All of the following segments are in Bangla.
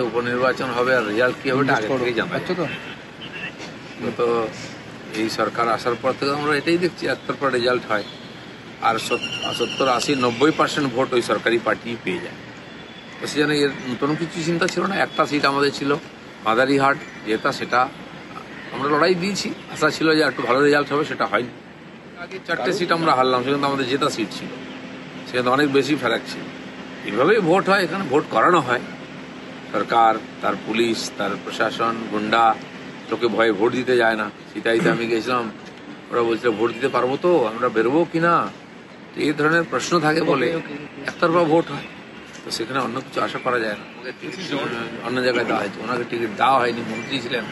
উপনির্বাচন হবে আর রেজাল্ট কি হবে আগে থেকেই জানা যাচ্ছে। তো এই সরকার আসার পর থেকে আমরা এটাই দেখছি, একটার পর রেজাল্ট হয় আর 70-80-90% ভোট ওই সরকারি পার্টি পেয়ে যায়। তো সেজন্য এর নতুন কিছু চিন্তা ছিল না। একটা সিট আমাদের ছিল মাদারিহাট, যেটা সেটা আমরা লড়াই দিয়েছি, আশা ছিল যে একটু ভালো রেজাল্ট হবে, সেটা হয়নি। আগে 4টে সিট আমরা হারলাম, সেখানে আমাদের জেতা সিট ছিল, সেখানে অনেক বেশি ফারাক ছিল। এইভাবেই ভোট হয়, এখানে ভোট করানো হয়। সরকার, তার পুলিশ, তার প্রশাসন, গুন্ডা, লোকে ভয়ে ভোট দিতে যায় না। সিতাইতে আমি গেছিলাম, ওরা বলছিল ভোট দিতে পারবো তো, আমরা বেরোবো কিনা, এই ধরনের প্রশ্ন থাকে বলে একতরফা ভোট হয়। তো সেখানে অন্য কিছু আশা করা যায় না। অন্য জায়গায় দেওয়া হয়েছে, ওনাকে টিকিট দেওয়া হয়নি, মন্ত্রী ছিলেন।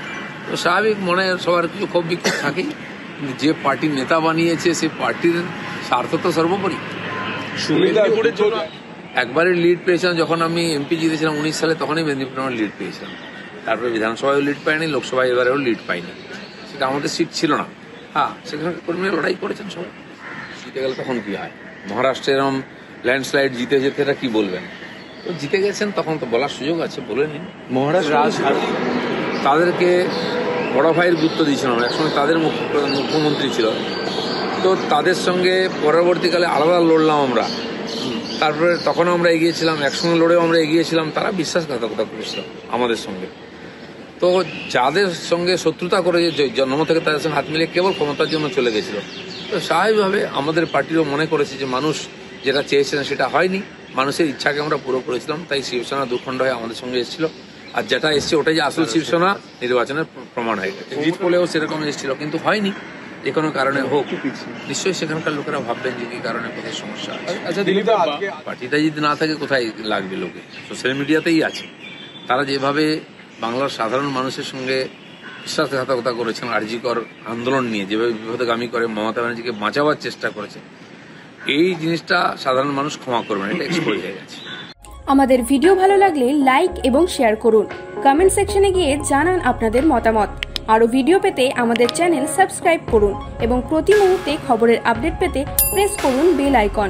তো স্বাভাবিক মনে সবার কিছু ক্ষোভ বিক্ষোভ থাকেই, কিন্তু যে পার্টির নেতা বানিয়েছে সেই পার্টির স্বার্থ তো সর্বোপরি। একবারই লিড পেয়েছিলাম যখন আমি এমপি জিতেছিলাম 19 সালে, তখনই মেদিনীপুরে লিড পেয়েছিলাম। তারপরে বিধানসভায় লিড পাইনি, লোকসভায় এবারেও লিড পাইনি, সেটা আমাদের সিট ছিল না। হ্যাঁ, সেখানে কর্মীরা লড়াই করেছেন সবাই, জিতে গেলে তখন কি হয়। মহারাষ্ট্রে এরকম ল্যান্ডস্লাইড জিতে যেতে এটা কি বলবেন, তো জিতে গেছেন তখন তো বলার সুযোগ আছে, বলে নিন। মহারাষ্ট্র তাদেরকে বড় ভাইয়ের গুরুত্ব দিয়েছিলাম, একসঙ্গে তাদের মুখ্যমন্ত্রী ছিল, তো তাদের সঙ্গে পরবর্তীকালে আলাদা লড়লাম আমরা। তারপরে তখন আমরা এগিয়েছিলাম, একসঙ্গে লড়েও আমরা এগিয়েছিলাম, তারা বিশ্বাসঘাতকতা করেছিল আমাদের সঙ্গে। তো যাদের সঙ্গে শত্রুতা করে জন্ম থেকে তাদের সঙ্গে হাত মিলিয়ে কেবল ক্ষমতার জন্য চলে গেছিল, তো স্বাভাবিকভাবে আমাদের পার্টিরও মনে করেছে যে মানুষ যেটা চেয়েছিলেন সেটা হয়নি, মানুষের ইচ্ছাকে আমরা পুরো করেছিলাম, তাই শিবসেনা দুখণ্ড হয়ে আমাদের সঙ্গে এসেছিল। আর যেটা এসছে ওটাই যে আসল শিবসেনা নির্বাচনের প্রমাণ হয়ে গেছে। জিত বলেও সেরকম এসেছিল, কিন্তু হয়নি, যে কোনো কারণে হোক। নিশ্চয়ই সেখানকার লোকেরা ভাববেন যে কি কারণে কোথায় সমস্যা আছে। পার্টিটা যদি না থাকে কোথায় লাগবে লোকে, সোশ্যাল মিডিয়াতেই আছে। তারা যেভাবে বাংলার সাধারণ মানুষের সঙ্গে বিশ্বাসঘাতকতা করেছেন, আরজিকর আন্দোলন নিয়ে যেভাবে বিপদগামী করে মমতা ব্যানার্জিকে বাঁচাবার চেষ্টা করেছে, এই জিনিসটা সাধারণ মানুষ ক্ষমা করবেন, এটা এক্সপোজ হয়ে গেছে। আমাদের ভিডিও ভালো লাগলে লাইক এবং শেয়ার করুন, কমেন্ট সেকশনে গিয়ে জানান আপনাদের মতামত। আরও ভিডিও পেতে আমাদের চ্যানেল সাবস্ক্রাইব করুন এবং প্রতি মুহূর্তে খবরের আপডেট পেতে প্রেস করুন বেল আইকন।